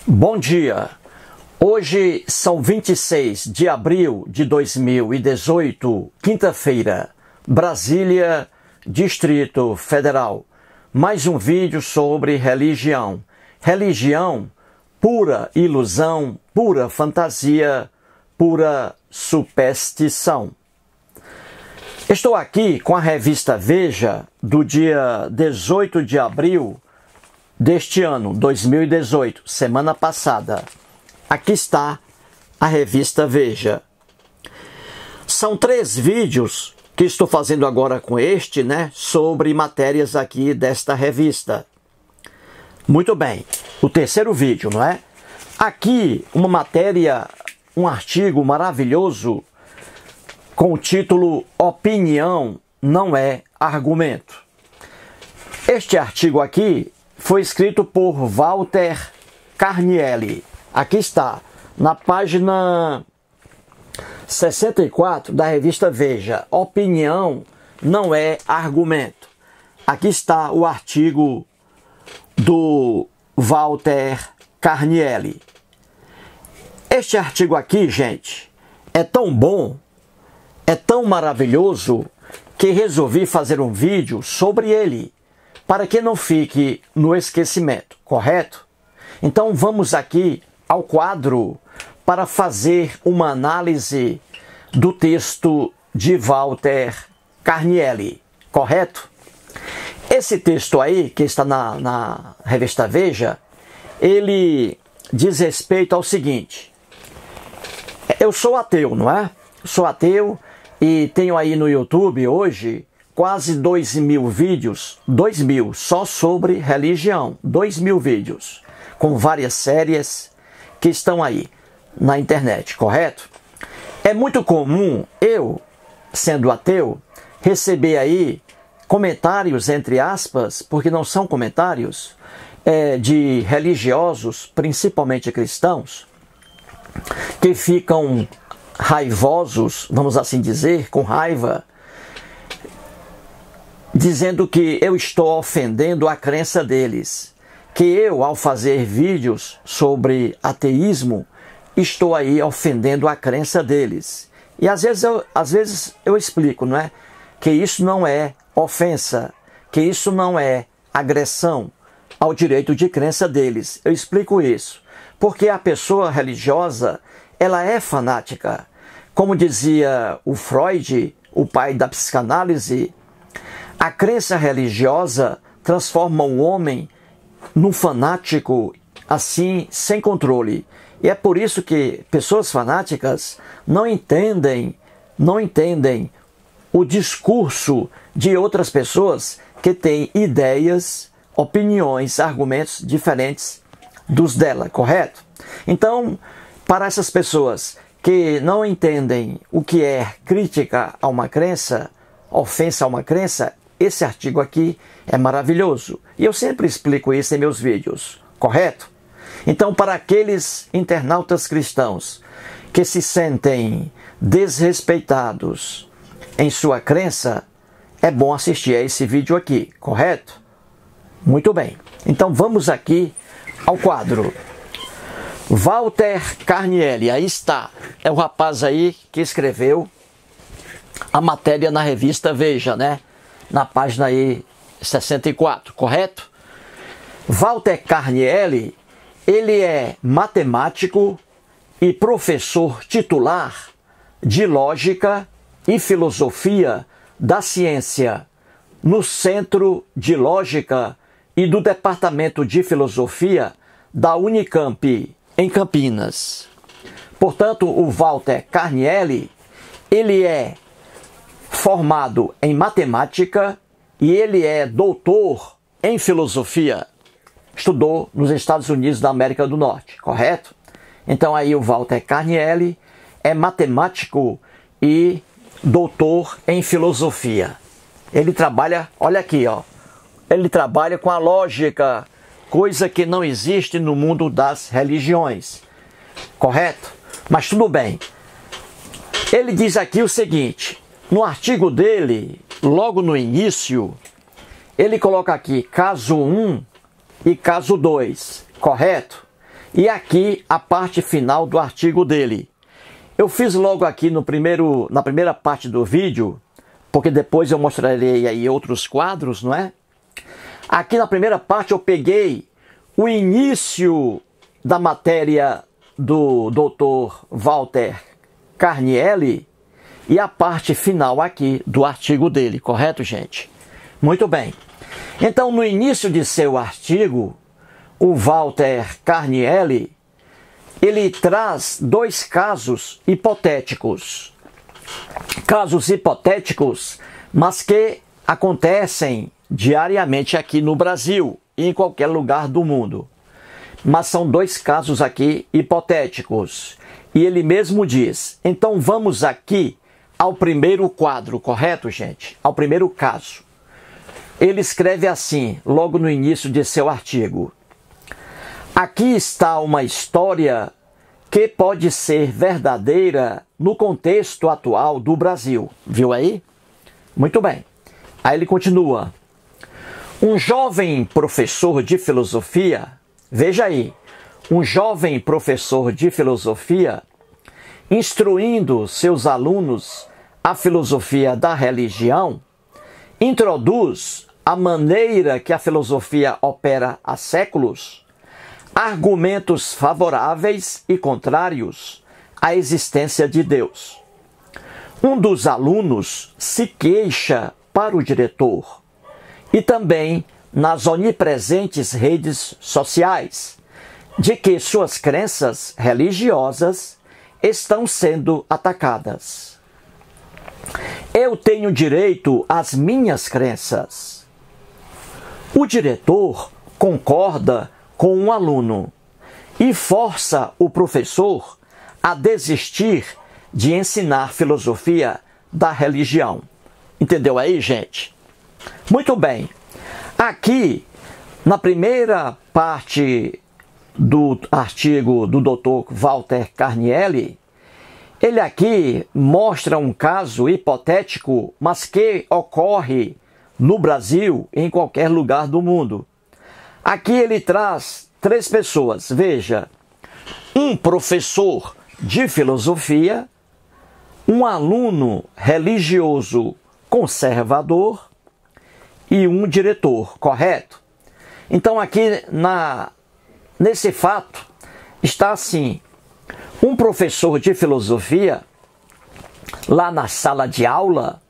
Bom dia! Hoje são 26 de abril de 2018, quinta-feira, Brasília, Distrito Federal. Mais um vídeo sobre religião. Religião, pura ilusão, pura fantasia, pura superstição. Estou aqui com a revista Veja do dia 18 de abril deste ano, 2018, semana passada. Aqui está a revista Veja. São 3 vídeos que estou fazendo agora com este, sobre matérias aqui desta revista. Muito bem, o terceiro vídeo, não é? Aqui uma matéria, um artigo maravilhoso com o título Opinião não é argumento. Este artigo aqui foi escrito por Walter Carnielli. Aqui está, na página 64 da revista Veja. Opinião não é argumento. Aqui está o artigo do Walter Carnielli. Este artigo aqui, gente, é tão bom, é tão maravilhoso, que resolvi fazer um vídeo sobre ele, para que não fique no esquecimento, correto? Então vamos aqui ao quadro para fazer uma análise do texto de Walter Carnielli, correto? Esse texto aí, que está na revista Veja, ele diz respeito ao seguinte: eu sou ateu, não é? Sou ateu e tenho aí no YouTube hoje quase 2.000 vídeos, 2.000 só sobre religião, 2.000 vídeos, com várias séries que estão aí na internet, correto? É muito comum eu, sendo ateu, receber aí comentários, entre aspas, porque não são comentários, de religiosos, principalmente cristãos, que ficam raivosos, vamos assim dizer, com raiva, dizendo que eu estou ofendendo a crença deles, que eu, ao fazer vídeos sobre ateísmo, estou aí ofendendo a crença deles. E às vezes eu explico, não é? Que isso não é ofensa, que isso não é agressão ao direito de crença deles. Eu explico isso, porque a pessoa religiosa, ela é fanática. Como dizia o Freud, o pai da psicanálise, a crença religiosa transforma um homem num fanático, assim, sem controle. E é por isso que pessoas fanáticas não entendem o discurso de outras pessoas que têm ideias, opiniões, argumentos diferentes dos dela, correto? Então, para essas pessoas que não entendem o que é crítica a uma crença, ofensa a uma crença, esse artigo aqui é maravilhoso. E eu sempre explico isso em meus vídeos, correto? Então, para aqueles internautas cristãos que se sentem desrespeitados em sua crença, é bom assistir a esse vídeo aqui, correto? Muito bem. Então, vamos aqui ao quadro. Walter Carnielli, aí está. É o rapaz aí que escreveu a matéria na revista Veja, na página aí 64, correto? Walter Carnielli, ele é matemático e professor titular de lógica e filosofia da ciência no Centro de Lógica e do Departamento de Filosofia da Unicamp, em Campinas. Portanto, o Walter Carnielli, ele é formado em matemática e ele é doutor em filosofia. Estudou nos Estados Unidos da América do Norte, correto? Então aí o Walter Carnielli é matemático e doutor em filosofia. Ele trabalha, olha aqui, ele trabalha com a lógica, coisa que não existe no mundo das religiões, correto? Mas tudo bem. Ele diz aqui o seguinte: no artigo dele, logo no início, ele coloca aqui caso 1 e caso 2, correto? E aqui a parte final do artigo dele. Eu fiz logo aqui na primeira parte do vídeo, porque depois eu mostrarei aí outros quadros, não é? Aqui na primeira parte eu peguei o início da matéria do Dr. Walter Carnielli e a parte final aqui do artigo dele, correto, gente? Muito bem. Então, no início de seu artigo, o Walter Carnielli, ele traz dois casos hipotéticos. Casos hipotéticos, mas que acontecem diariamente aqui no Brasil e em qualquer lugar do mundo. Mas são dois casos aqui hipotéticos. E ele mesmo diz, então vamos aqui ao primeiro quadro, correto, gente? Ao primeiro caso. Ele escreve assim, logo no início de seu artigo. Aqui está uma história que pode ser verdadeira no contexto atual do Brasil. Viu aí? Muito bem. Aí ele continua. Um jovem professor de filosofia, veja aí, um jovem professor de filosofia, instruindo seus alunos a filosofia da religião, introduz a maneira que a filosofia opera há séculos, argumentos favoráveis e contrários à existência de Deus. Um dos alunos se queixa para o diretor e também nas onipresentes redes sociais de que suas crenças religiosas estão sendo atacadas. Eu tenho direito às minhas crenças. O diretor concorda com um aluno e força o professor a desistir de ensinar filosofia da religião. Entendeu aí, gente? Muito bem. Aqui, na primeira parte do artigo do Dr. Walter Carnielli, ele aqui mostra um caso hipotético, mas que ocorre no Brasil e em qualquer lugar do mundo. Aqui ele traz três pessoas, veja, um professor de filosofia, um aluno religioso conservador e um diretor, correto? Então aqui nesse fato está assim, um professor de filosofia, lá na sala de aula,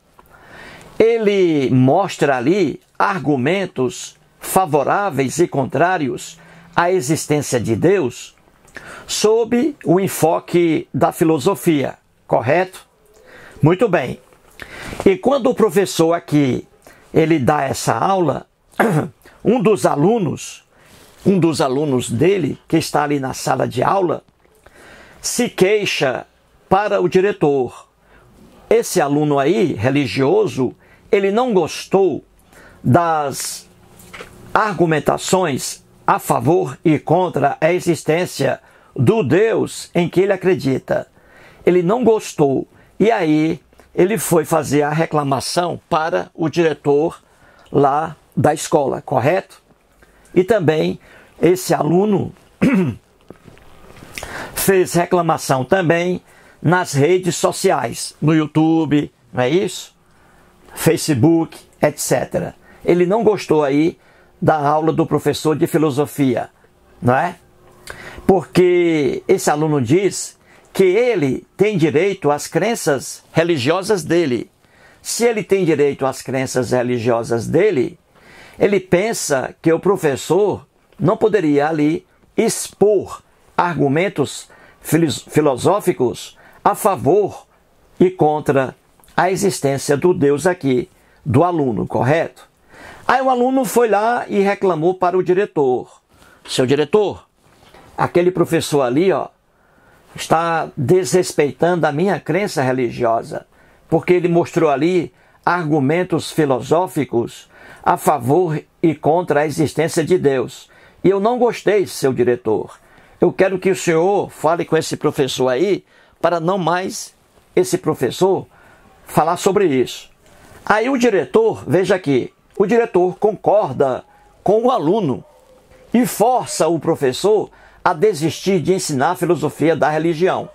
ele mostra ali argumentos favoráveis e contrários à existência de Deus sob o enfoque da filosofia, correto? Muito bem. E quando o professor aqui, ele dá essa aula, um dos alunos dele, que está ali na sala de aula, se queixa para o diretor. Esse aluno aí, religioso, ele não gostou das argumentações a favor e contra a existência do Deus em que ele acredita. Ele não gostou e aí ele foi fazer a reclamação para o diretor lá da escola, correto? E também esse aluno fez reclamação também nas redes sociais, no YouTube, não é isso? Facebook, etc. Ele não gostou aí da aula do professor de filosofia, não é? Porque esse aluno diz que ele tem direito às crenças religiosas dele. Se ele tem direito às crenças religiosas dele, ele pensa que o professor não poderia ali expor argumentos filosóficos a favor e contra a existência do Deus aqui, do aluno, correto? Aí o aluno foi lá e reclamou para o diretor. Seu diretor, aquele professor ali, está desrespeitando a minha crença religiosa, porque ele mostrou ali argumentos filosóficos a favor e contra a existência de Deus. E eu não gostei, seu diretor. Eu quero que o senhor fale com esse professor aí, para não mais esse professor falar sobre isso. Aí o diretor, veja aqui, o diretor concorda com o aluno e força o professor a desistir de ensinar a filosofia da religião.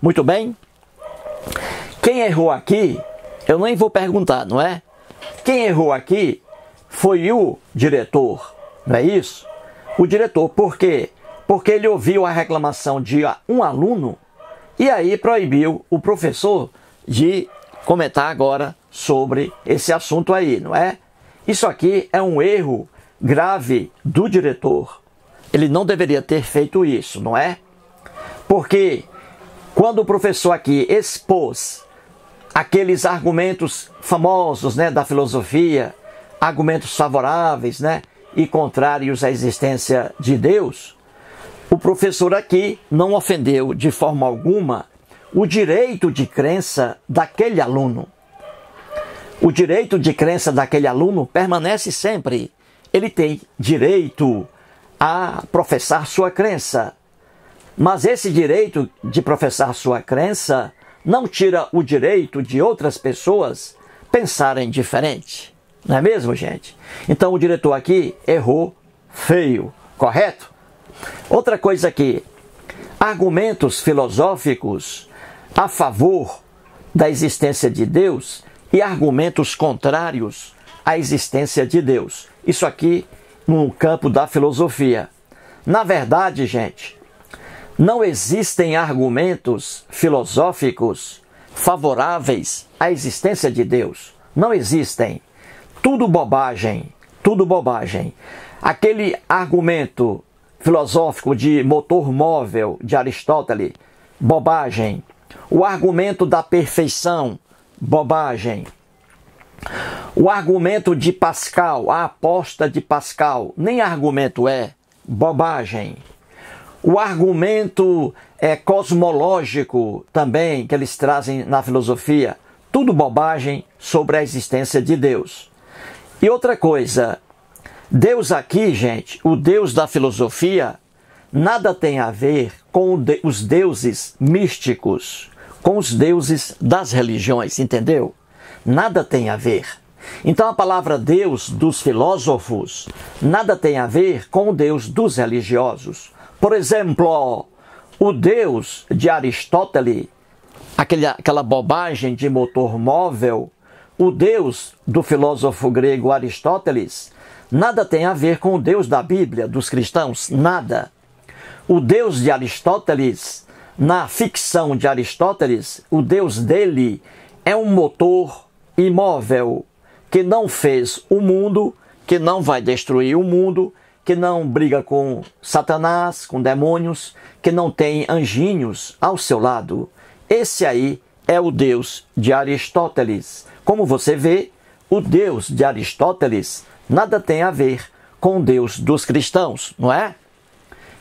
Muito bem? Quem errou aqui, eu nem vou perguntar, não é? Quem errou aqui foi o diretor, não é isso? O diretor, por quê? Porque ele ouviu a reclamação de um aluno e aí proibiu o professor de comentar agora sobre esse assunto aí, não é? Isso aqui é um erro grave do diretor. Ele não deveria ter feito isso, não é? Porque quando o professor aqui expôs aqueles argumentos famosos, né, da filosofia, argumentos favoráveis, né, e contrários à existência de Deus, o professor aqui não ofendeu de forma alguma o direito de crença daquele aluno. O direito de crença daquele aluno permanece sempre. Ele tem direito a professar sua crença. Mas esse direito de professar sua crença não tira o direito de outras pessoas pensarem diferente. Não é mesmo, gente? Então o diretor aqui errou feio, correto? Outra coisa aqui, argumentos filosóficos a favor da existência de Deus e argumentos contrários à existência de Deus. Isso aqui no campo da filosofia. Na verdade, gente, não existem argumentos filosóficos favoráveis à existência de Deus. Não existem. Tudo bobagem, tudo bobagem. Aquele argumento filosófico de motor móvel de Aristóteles, bobagem. O argumento da perfeição, bobagem. O argumento de Pascal, a aposta de Pascal, nem argumento é, bobagem. O argumento cosmológico também, que eles trazem na filosofia, tudo bobagem sobre a existência de Deus. E outra coisa, Deus aqui, gente, o Deus da filosofia, nada tem a ver com os deuses místicos, com os deuses das religiões, entendeu? Nada tem a ver. Então a palavra Deus dos filósofos nada tem a ver com o Deus dos religiosos. Por exemplo, o Deus de Aristóteles, aquela bobagem de motor móvel, o Deus do filósofo grego Aristóteles, nada tem a ver com o Deus da Bíblia, dos cristãos, nada. O Deus de Aristóteles, na ficção de Aristóteles, o Deus dele é um motor imóvel, que não fez o mundo, que não vai destruir o mundo, que não briga com Satanás, com demônios, que não tem anjinhos ao seu lado. Esse aí é o Deus de Aristóteles. Como você vê, o Deus de Aristóteles nada tem a ver com o Deus dos cristãos, não é?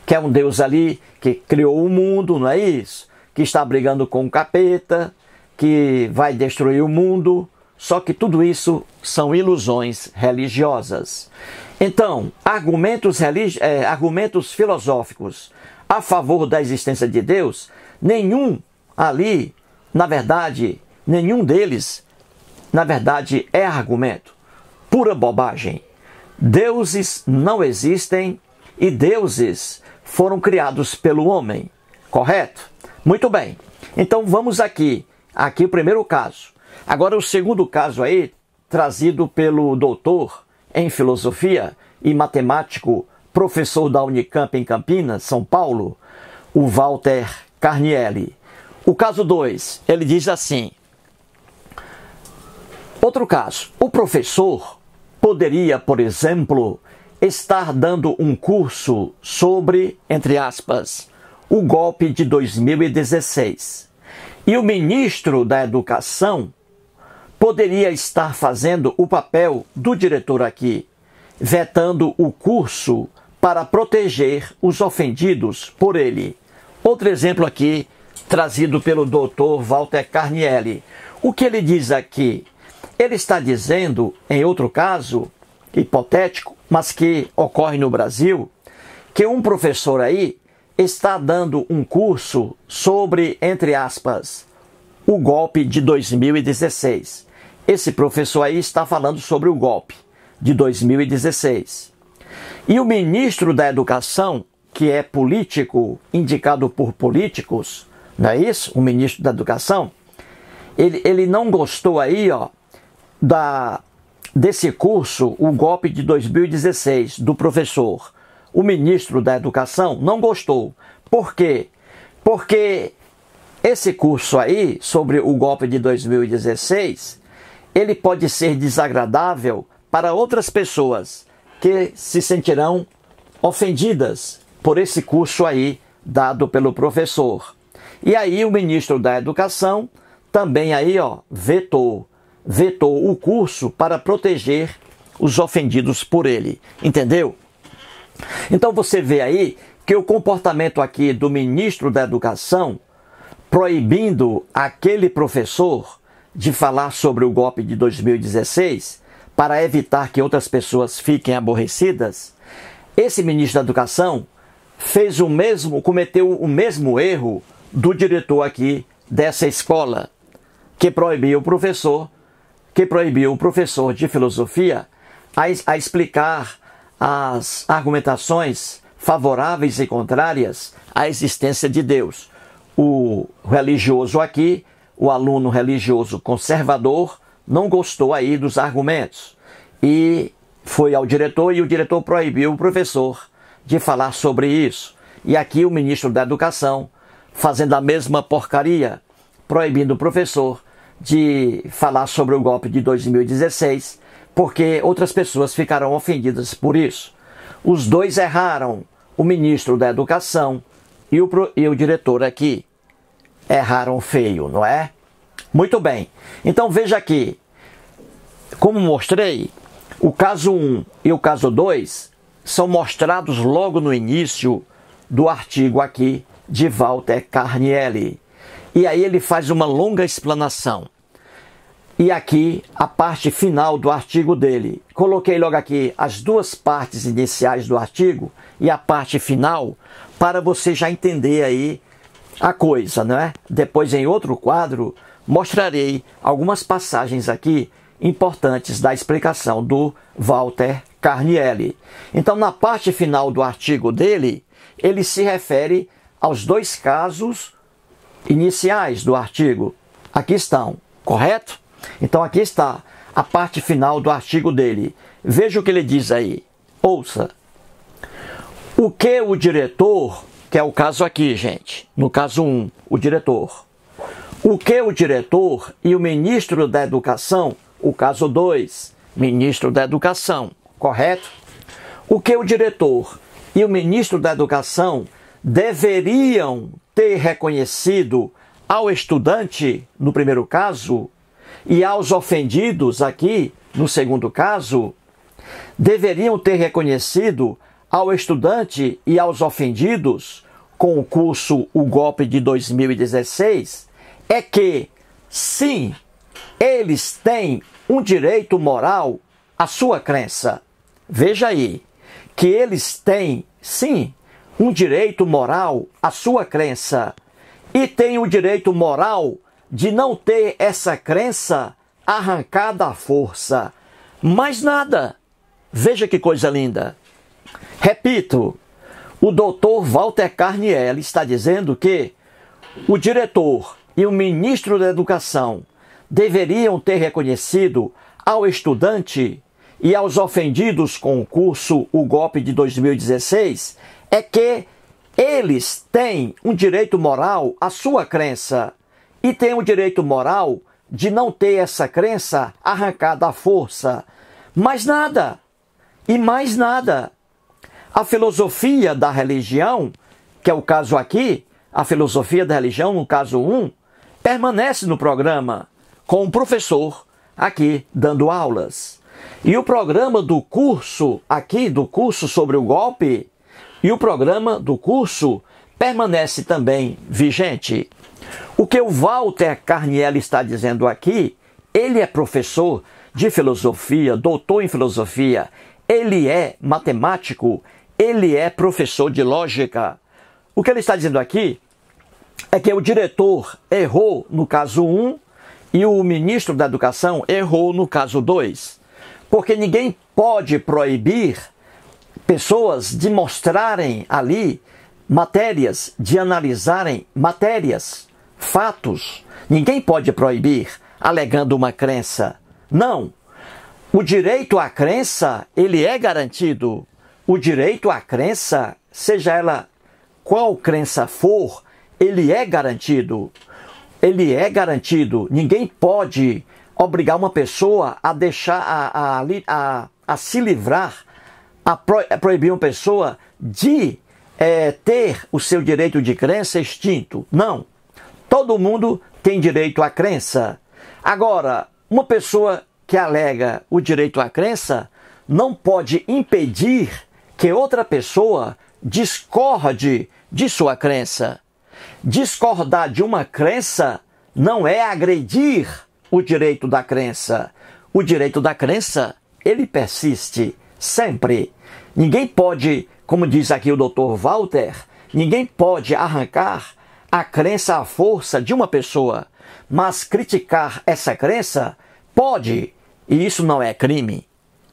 Que é um Deus ali que criou o mundo, não é isso? Que está brigando com o capeta, que vai destruir o mundo. Só que tudo isso são ilusões religiosas. Então, argumentos filosóficos a favor da existência de Deus, nenhum ali, na verdade, nenhum deles, na verdade, é argumento. Pura bobagem. Deuses não existem e deuses foram criados pelo homem. Correto? Muito bem. Então vamos aqui. Aqui o primeiro caso. Agora o segundo caso aí, trazido pelo doutor em filosofia e matemático, professor da Unicamp em Campinas, São Paulo, o Walter Carnielli. O caso 2, ele diz assim: outro caso, o professor poderia, por exemplo, estar dando um curso sobre, entre aspas, o golpe de 2016. E o ministro da Educação poderia estar fazendo o papel do diretor aqui, vetando o curso para proteger os ofendidos por ele. Outro exemplo aqui, trazido pelo Dr. Walter Carnielli. O que ele diz aqui? Ele está dizendo, em outro caso, hipotético, mas que ocorre no Brasil, que um professor aí está dando um curso sobre, entre aspas, o golpe de 2016. Esse professor aí está falando sobre o golpe de 2016. E o ministro da Educação que é político, indicado por políticos, não é isso? O ministro da Educação, ele não gostou aí, ó, desse curso, o golpe de 2016, do professor. O ministro da Educação não gostou. Por quê? Porque esse curso aí, sobre o golpe de 2016, ele pode ser desagradável para outras pessoas que se sentirão ofendidas por esse curso aí dado pelo professor. E aí o ministro da Educação também aí, ó, vetou o curso para proteger os ofendidos por ele. Entendeu? Então você vê aí que o comportamento aqui do ministro da Educação, proibindo aquele professor de falar sobre o golpe de 2016, para evitar que outras pessoas fiquem aborrecidas, esse ministro da Educação cometeu o mesmo erro do diretor aqui dessa escola, que proibiu o professor de filosofia a explicar as argumentações favoráveis e contrárias à existência de Deus. O religioso aqui, o aluno religioso conservador, não gostou aí dos argumentos e foi ao diretor, e o diretor proibiu o professor de falar sobre isso. E aqui o ministro da Educação fazendo a mesma porcaria, proibindo o professor de falar sobre o golpe de 2016, porque outras pessoas ficaram ofendidas por isso. Os dois erraram, o ministro da Educação e o diretor aqui. Erraram feio, não é? Muito bem. Então veja aqui, como mostrei, o caso 1 e o caso 2 são mostrados logo no início do artigo aqui de Walter Carnielli. E aí ele faz uma longa explanação. E aqui a parte final do artigo dele. Coloquei logo aqui as duas partes iniciais do artigo e a parte final para você já entender aí a coisa, não é? Depois em outro quadro mostrarei algumas passagens aqui importantes da explicação do Walter Carnielli. Então na parte final do artigo dele, ele se refere aos dois casos iniciais do artigo. Aqui estão, correto? Então aqui está a parte final do artigo dele. Veja o que ele diz aí. Ouça. O que o diretor, que é o caso aqui, gente, no caso 1, o diretor. O que o diretor e o ministro da Educação, o caso 2, ministro da Educação, correto? O que o diretor e o ministro da Educação deveriam ter reconhecido ao estudante, no primeiro caso, e aos ofendidos aqui, no segundo caso, deveriam ter reconhecido ao estudante e aos ofendidos com o curso O Golpe de 2016, é que, sim, eles têm um direito moral à sua crença. Veja aí, que eles têm, sim, um direito moral à sua crença e têm o direito moral de não ter essa crença arrancada à força. Mais nada. Veja que coisa linda. Repito, o doutor Walter Carnielli está dizendo que o diretor e o ministro da Educação deveriam ter reconhecido ao estudante e aos ofendidos com o curso O Golpe de 2016 é que eles têm um direito moral à sua crença e têm o direito moral de não ter essa crença arrancada à força. Mais nada. E mais nada. A filosofia da religião, que é o caso aqui, a filosofia da religião, no caso 1, permanece no programa, com o professor aqui dando aulas. E o programa do curso, aqui, do curso sobre o golpe, e o programa do curso permanece também vigente. O que o Walter Carnielli está dizendo aqui, ele é professor de filosofia, doutor em filosofia, ele é matemático, ele é professor de lógica. O que ele está dizendo aqui é que o diretor errou no caso 1 e o ministro da Educação errou no caso 2. Porque ninguém pode proibir pessoas de mostrarem ali matérias, de analisarem matérias, fatos. Ninguém pode proibir alegando uma crença. Não. O direito à crença, ele é garantido. O direito à crença, seja ela qual crença for, ele é garantido. Ele é garantido. Ninguém pode obrigar uma pessoa a deixar, a se livrar, a proibir uma pessoa de ter o seu direito de crença extinto. Não. Todo mundo tem direito à crença. Agora, uma pessoa que alega o direito à crença não pode impedir que outra pessoa discorde de sua crença. Discordar de uma crença não é agredir o direito da crença. O direito da crença, ele persiste sempre. Ninguém pode, como diz aqui o Dr. Walter, ninguém pode arrancar a crença à força de uma pessoa, mas criticar essa crença pode, e isso não é crime.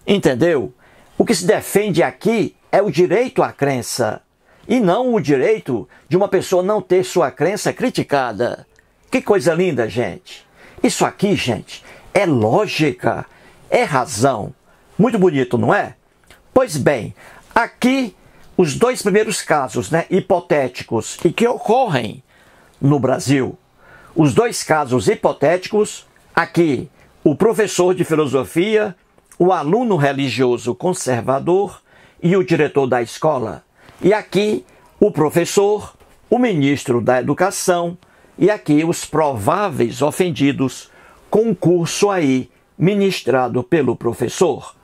Entendeu? O que se defende aqui é o direito à crença, e não o direito de uma pessoa não ter sua crença criticada. Que coisa linda, gente. Isso aqui, gente, é lógica, é razão. Muito bonito, não é? Pois bem, aqui os dois primeiros casos, hipotéticos e que ocorrem no Brasil. Os dois casos hipotéticos, aqui o professor de filosofia, o aluno religioso conservador e o diretor da escola. E aqui o professor, o ministro da educação e aqui os prováveis ofendidos com um curso aí ministrado pelo professor.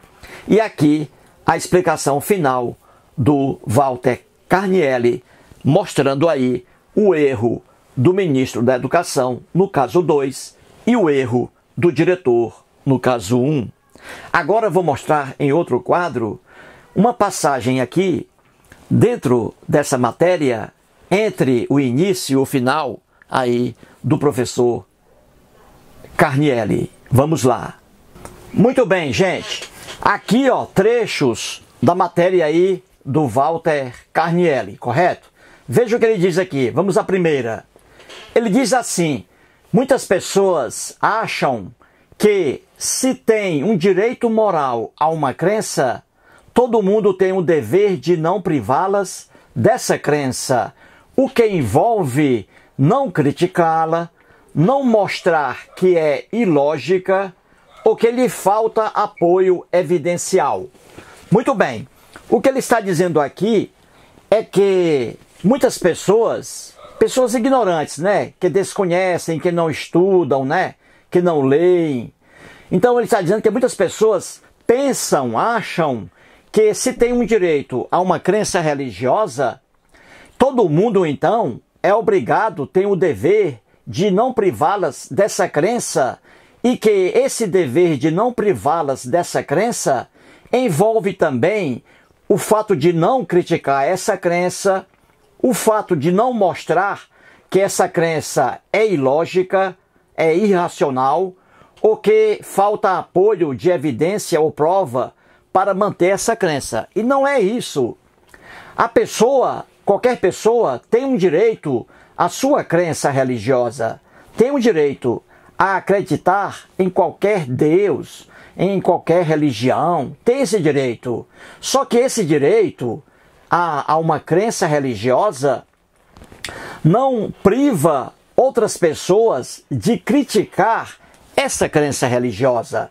E aqui a explicação final do Walter Carnielli, mostrando aí o erro do ministro da Educação, no caso 2, e o erro do diretor, no caso 1. Agora vou mostrar em outro quadro uma passagem aqui, dentro dessa matéria, entre o início e o final aí do professor Carnielli. Vamos lá. Muito bem, gente. Aqui, trechos da matéria aí do Walter Carnielli, correto? Veja o que ele diz aqui. Vamos à primeira. Ele diz assim: muitas pessoas acham que se tem um direito moral a uma crença, todo mundo tem o dever de não privá-las dessa crença, o que envolve não criticá-la, não mostrar que é ilógica ou que lhe falta apoio evidencial. Muito bem, o que ele está dizendo aqui é que muitas pessoas ignorantes, que desconhecem, que não estudam, que não leem. Então ele está dizendo que muitas pessoas pensam, acham que se tem um direito a uma crença religiosa, todo mundo então é obrigado, tem o dever de não privá-las dessa crença, e que esse dever de não privá-las dessa crença envolve também o fato de não criticar essa crença, o fato de não mostrar que essa crença é ilógica, é irracional, ou que falta apoio de evidência ou prova para manter essa crença. E não é isso. A pessoa, qualquer pessoa, tem um direito à sua crença religiosa, tem um direito a acreditar em qualquer Deus, em qualquer religião, tem esse direito. Só que esse direito a uma crença religiosa não priva outras pessoas de criticar essa crença religiosa.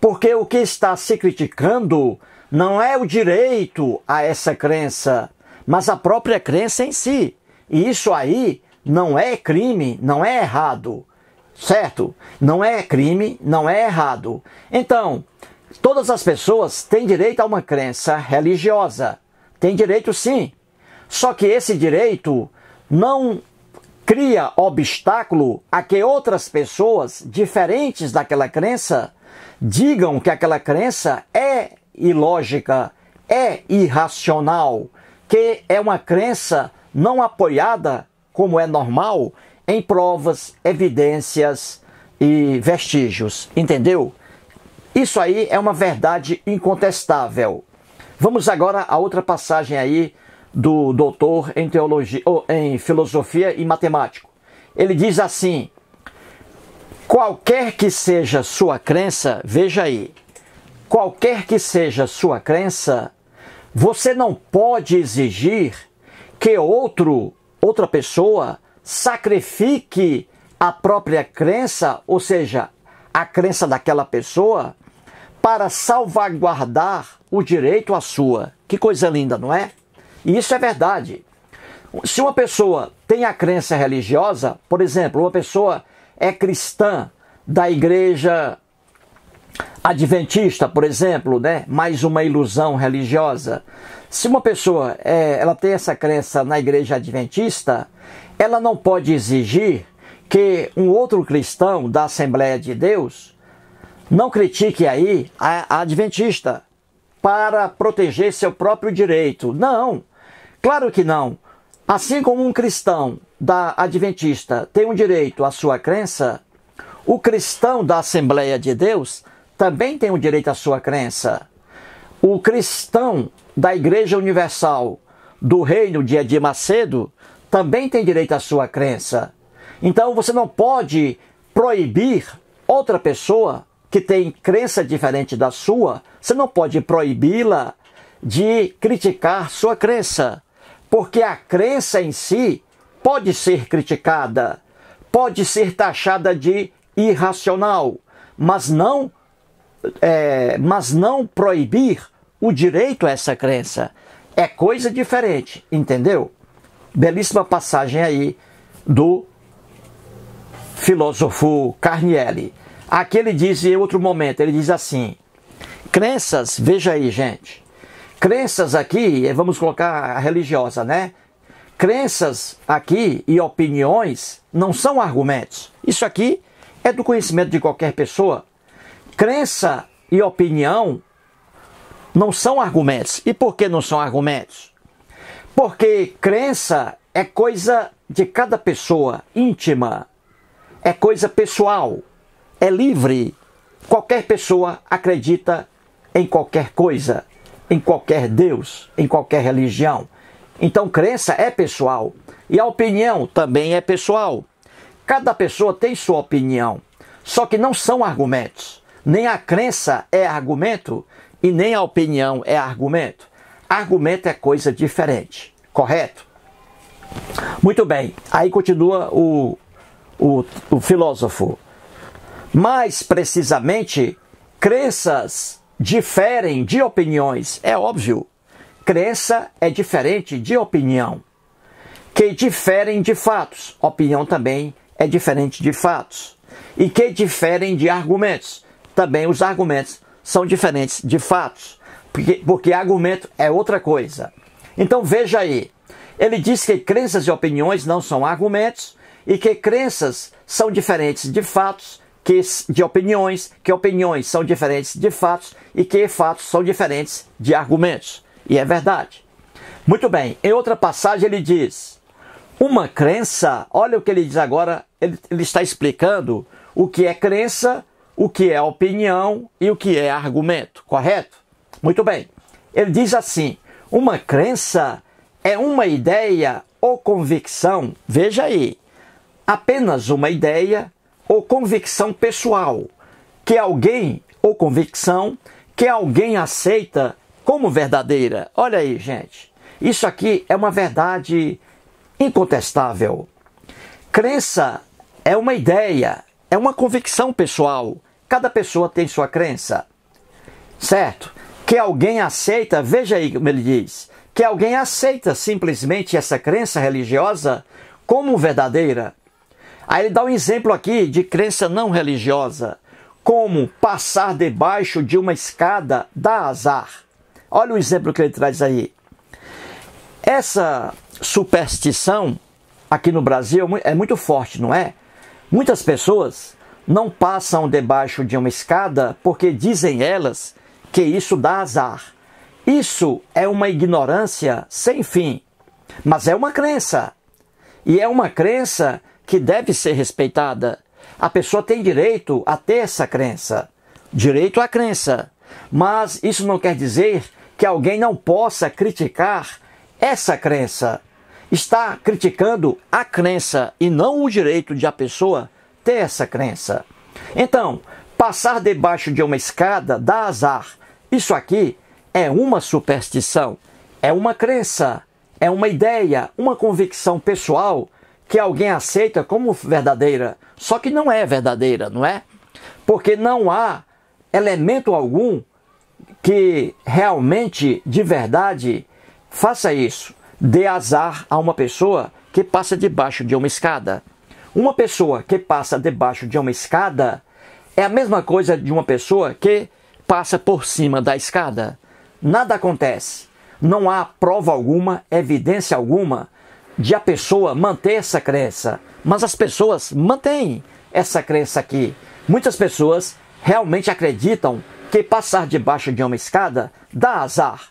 Porque o que está se criticando não é o direito a essa crença, mas a própria crença em si. E isso aí não é crime, não é errado. Certo? Não é crime, não é errado. Então, todas as pessoas têm direito a uma crença religiosa. Tem direito sim. Só que esse direito não cria obstáculo a que outras pessoas diferentes daquela crença digam que aquela crença é ilógica, é irracional, que é uma crença não apoiada, como é normal, em provas, evidências e vestígios. Entendeu? Isso aí é uma verdade incontestável. Vamos agora a outra passagem aí do doutor em teologia, ou em filosofia e matemático. Ele diz assim: qualquer que seja sua crença, veja aí, qualquer que seja sua crença, você não pode exigir que outra pessoa sacrifique a própria crença, ou seja, a crença daquela pessoa, para salvaguardar o direito à sua. Que coisa linda, não é? E isso é verdade. Se uma pessoa tem a crença religiosa, por exemplo, uma pessoa é cristã da igreja adventista, por exemplo, né? Mais uma ilusão religiosa. Se uma pessoa ela tem essa crença na igreja adventista, ela não pode exigir que um outro cristão da Assembleia de Deus não critique aí a adventista para proteger seu próprio direito. Não, claro que não. Assim como um cristão da adventista tem um direito à sua crença, o cristão da Assembleia de Deus também tem o direito à sua crença. O cristão da Igreja Universal do Reino de Edir Macedo também tem direito à sua crença. Então você não pode proibir outra pessoa que tem crença diferente da sua, você não pode proibi-la de criticar sua crença, porque a crença em si pode ser criticada, pode ser taxada de irracional, mas não proibir o direito a essa crença. É coisa diferente, entendeu? Belíssima passagem aí do filósofo Carnielli. Aqui ele diz em outro momento, ele diz assim: crenças, veja aí, gente, crenças aqui, vamos colocar a religiosa, né? Crenças aqui e opiniões não são argumentos. Isso aqui é do conhecimento de qualquer pessoa. Crença e opinião não são argumentos. E por que não são argumentos? Porque crença é coisa de cada pessoa, íntima, é coisa pessoal, é livre. Qualquer pessoa acredita em qualquer coisa, em qualquer Deus, em qualquer religião. Então crença é pessoal e a opinião também é pessoal. Cada pessoa tem sua opinião, só que não são argumentos. Nem a crença é argumento e nem a opinião é argumento. Argumento é coisa diferente, correto? Muito bem, aí continua o filósofo. Mais precisamente, crenças diferem de opiniões, é óbvio. Crença é diferente de opinião, que diferem de fatos. Opinião também é diferente de fatos. E que diferem de argumentos. Também os argumentos são diferentes de fatos, porque argumento é outra coisa. Então veja aí, ele diz que crenças e opiniões não são argumentos e que crenças são diferentes de fatos, de opiniões, que opiniões são diferentes de fatos e que fatos são diferentes de argumentos. E é verdade. Muito bem, em outra passagem ele diz: uma crença, olha o que ele diz agora, ele está explicando o que é crença, o que é opinião e o que é argumento, correto? Muito bem. Ele diz assim: uma crença é uma ideia ou convicção, veja aí, apenas uma ideia ou convicção pessoal, que alguém, ou convicção, que alguém aceita como verdadeira. Olha aí, gente, isso aqui é uma verdade incontestável. Crença é uma ideia, é uma convicção pessoal. Cada pessoa tem sua crença, certo? Que alguém aceita, veja aí como ele diz, que alguém aceita simplesmente essa crença religiosa como verdadeira. Aí ele dá um exemplo aqui de crença não religiosa, como passar debaixo de uma escada dá azar. Olha o exemplo que ele traz aí. Essa superstição aqui no Brasil é muito forte, não é? Muitas pessoas não passam debaixo de uma escada porque dizem elas que isso dá azar. Isso é uma ignorância sem fim, mas é uma crença. E é uma crença que deve ser respeitada. A pessoa tem direito a ter essa crença, direito à crença. Mas isso não quer dizer que alguém não possa criticar essa crença. Está criticando a crença e não o direito de a pessoa ter essa crença. Então, passar debaixo de uma escada dá azar. Isso aqui é uma superstição, é uma crença, é uma ideia, uma convicção pessoal que alguém aceita como verdadeira, só que não é verdadeira, não é? Porque não há elemento algum que realmente, de verdade, faça isso, dê azar a uma pessoa que passa debaixo de uma escada. Uma pessoa que passa debaixo de uma escada é a mesma coisa de uma pessoa que passa por cima da escada. Nada acontece. Não há prova alguma, evidência alguma de a pessoa manter essa crença. Mas as pessoas mantêm essa crença aqui. Muitas pessoas realmente acreditam que passar debaixo de uma escada dá azar.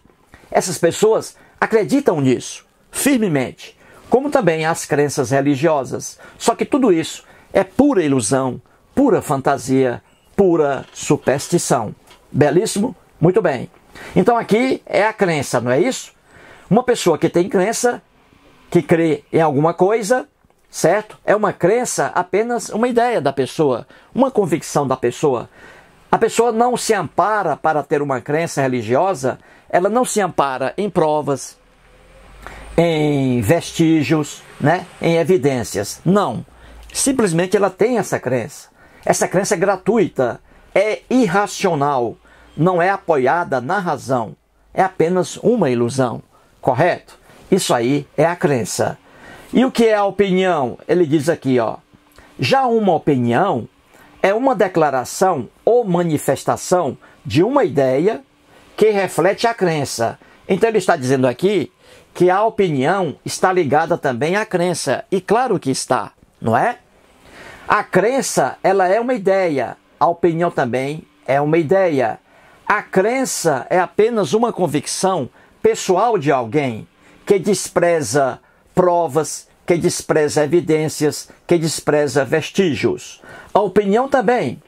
Essas pessoas acreditam nisso, firmemente. Como também as crenças religiosas. Só que tudo isso é pura ilusão, pura fantasia, pura superstição. Belíssimo? Muito bem. Então aqui é a crença, não é isso? Uma pessoa que tem crença, que crê em alguma coisa, certo? É uma crença, apenas uma ideia da pessoa, uma convicção da pessoa. A pessoa não se ampara para ter uma crença religiosa, ela não se ampara em provas, em vestígios, né? Em evidências. Não. Simplesmente ela tem essa crença. Essa crença é gratuita, é irracional, não é apoiada na razão. É apenas uma ilusão, correto? Isso aí é a crença. E o que é a opinião? Ele diz aqui, ó. Já uma opinião é uma declaração ou manifestação de uma ideia que reflete a crença. Então ele está dizendo aqui que a opinião está ligada também à crença. E claro que está, não é? A crença, ela é uma ideia. A opinião também é uma ideia. A crença é apenas uma convicção pessoal de alguém que despreza provas, que despreza evidências, que despreza vestígios. A opinião também.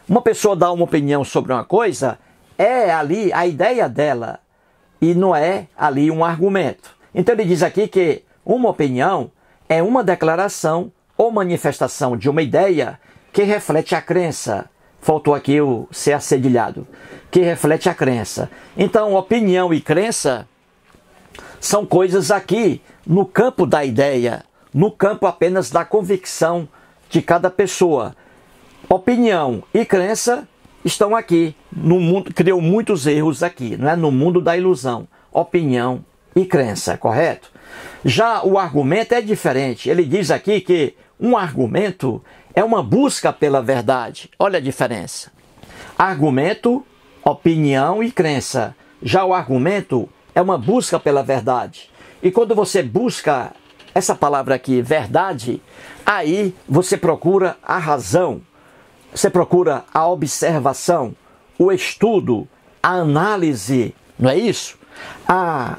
Uma pessoa dá uma opinião sobre uma coisa, é ali a ideia dela e não é ali um argumento. Então ele diz aqui que uma opinião é uma declaração ou manifestação de uma ideia que reflete a crença. Faltou aqui o ser acedilhado. Que reflete a crença. Então, opinião e crença são coisas aqui no campo da ideia, no campo apenas da convicção de cada pessoa. Opinião e crença estão aqui no mundo, criam muitos erros aqui, não é? No mundo da ilusão. Opinião e crença, correto? Já o argumento é diferente. Ele diz aqui que um argumento é uma busca pela verdade. Olha a diferença. Argumento, opinião e crença. Já o argumento é uma busca pela verdade. E quando você busca essa palavra aqui, verdade, aí você procura a razão, você procura a observação, o estudo, a análise, não é isso? A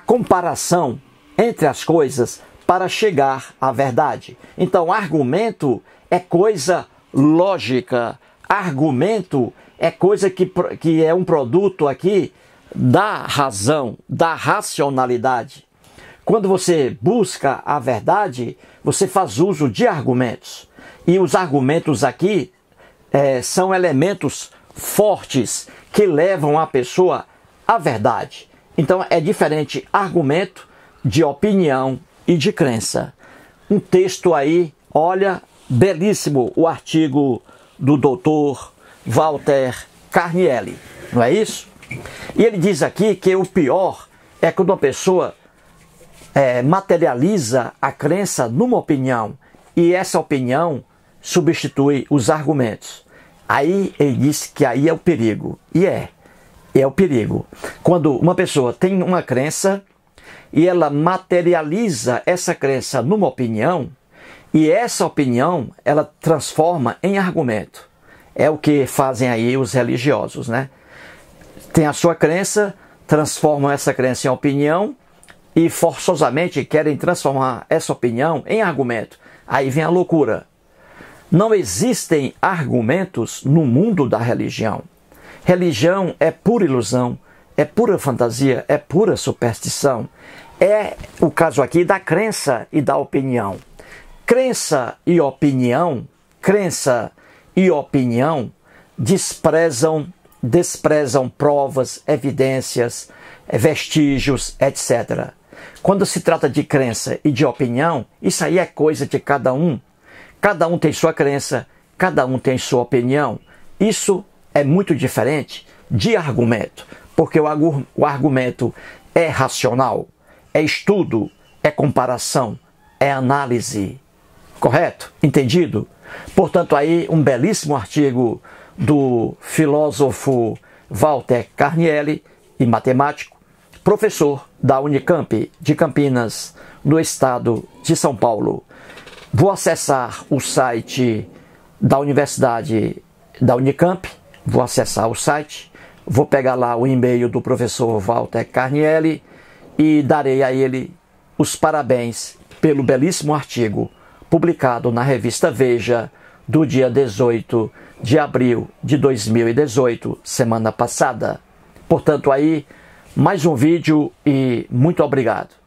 comparação entre as coisas para chegar à verdade. Então, argumento é coisa lógica, argumento é coisa que é um produto aqui da razão, da racionalidade. Quando você busca a verdade, você faz uso de argumentos. E os argumentos aqui são elementos fortes que levam a pessoa à verdade. Então é diferente argumento de opinião e de crença. Um texto aí, olha, belíssimo o artigo do Dr. Walter Carnielli, não é isso? E ele diz aqui que o pior é quando uma pessoa materializa a crença numa opinião e essa opinião substitui os argumentos. Aí ele diz que aí é o perigo. E é o perigo. Quando uma pessoa tem uma crença e ela materializa essa crença numa opinião e essa opinião ela transforma em argumento. É o que fazem aí os religiosos, né? Tem a sua crença, transformam essa crença em opinião e forçosamente querem transformar essa opinião em argumento. Aí vem a loucura. Não existem argumentos no mundo da religião. Religião é pura ilusão, é pura fantasia, é pura superstição. É o caso aqui da crença e da opinião. Crença e opinião desprezam provas, evidências, vestígios, etc. Quando se trata de crença e de opinião, isso aí é coisa de cada um. Cada um tem sua crença, cada um tem sua opinião. Isso é muito diferente de argumento, porque o argumento é racional, é estudo, é comparação, é análise. Correto? Entendido? Portanto, aí um belíssimo artigo do filósofo Walter Carnielli, e matemático, professor da Unicamp de Campinas, no estado de São Paulo. Vou acessar o site da Universidade da Unicamp, vou acessar o site, vou pegar lá o e-mail do professor Walter Carnielli e darei a ele os parabéns pelo belíssimo artigo publicado na revista Veja do dia 18 de abril de 2018, semana passada. Portanto, aí, mais um vídeo e muito obrigado.